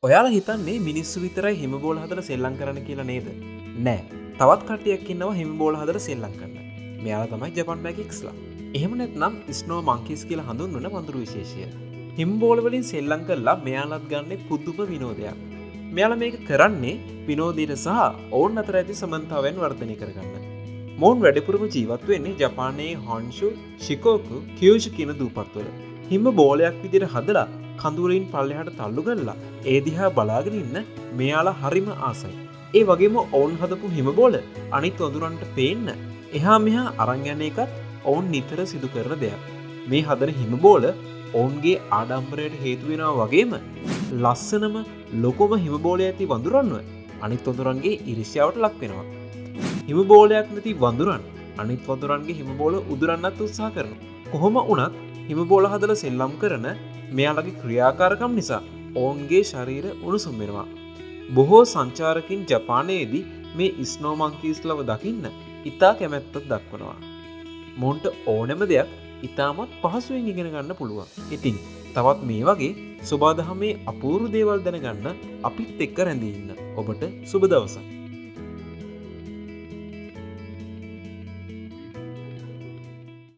ඔයාලා හිතන්නේ මිනිස්සු විතරයි හිම බෝල හදලා සෙල්ලම් කරන්න කියලා නේද? නෑ. තවත් කට්ටියක් ඉන්නවා හිම බෝල හදලා සෙල්ලම් කරන්න. මෙයාලා තමයි ජපන් මැගික්ස්ලා. එහෙම නැත්නම් ස්නෝ මංකීස් කියලා හඳුන්වන වඳුරු විශේෂය. හිම බෝල වලින් සෙල්ලම් කරලා මෙයාලත් ගන්න පුදුම විනෝදයක්. මෙයාලා මේක කරන්නේ විනෝදයට සහ ඔවුන් අතර ඇති සමන්තාවයන් වර්ධනය කරගන්න. මොවුන් වැඩිපුරම ජීවත් වෙන්නේ ජපානයේ හොන්ෂු, ශිකෝකු, කියුෂු කියන දූපත්වල. හිම බෝලයක් විදිහට හදලා කඳුවලින් පල්ලෙහාට තල්ලු කරලා ඒ දිහා බලාගෙන ඉන්න මෙයාලා හරිම ආසයි. ඒ වගේම ඔවුන් හදපු හිම බෝල අනිත් වඳුරන්ට පේන්න එහා මෙහා අරන් යන එකත් ඔවුන් නිතර සිදු කරන දෙයක්. මේ හදන හිම බෝල ඔවුන්ගේ ආඩම්බරයට හේතු වෙනවා වගේම ලස්සනම ලොකුම හිම බෝලය ඇති වඳුරන්ව අනිත් වඳුරන්ගේ ඊර්ෂ්‍යාවට ලක් වෙනවා. හිම බෝලයක් නැති වඳුරන් අනිත් වඳුරන්ගේ හිම බෝල උදුරන්නත් උත්සාහ කරනවා. කොහොම වුණත් හිම බෝල හදලා සෙල්ලම් කරන මෙයාලගේ ක්‍රියාකාරකම් නිසා ඔවුන්ගේ ශරීර උණුසුම් වෙනවා. බොහෝ සංචාරකින් ජපානයේදී මේ ස්නෝ මංකීස්ලව දකින්න ඉතා කැමැත්තක් දක්වනවා. මොවුන්ට ඕනෑම දෙයක් ඉතාමත් පහසුවෙන් ඉගෙන ගන්න පුළුවන්. ඉතින් තවත් මේ වගේ සුබාදහමේ අපූර්ව දේවල් දැනගන්න අපිත් එක්ක රැඳී ඉන්න. ඔබට සුබ දවසක්.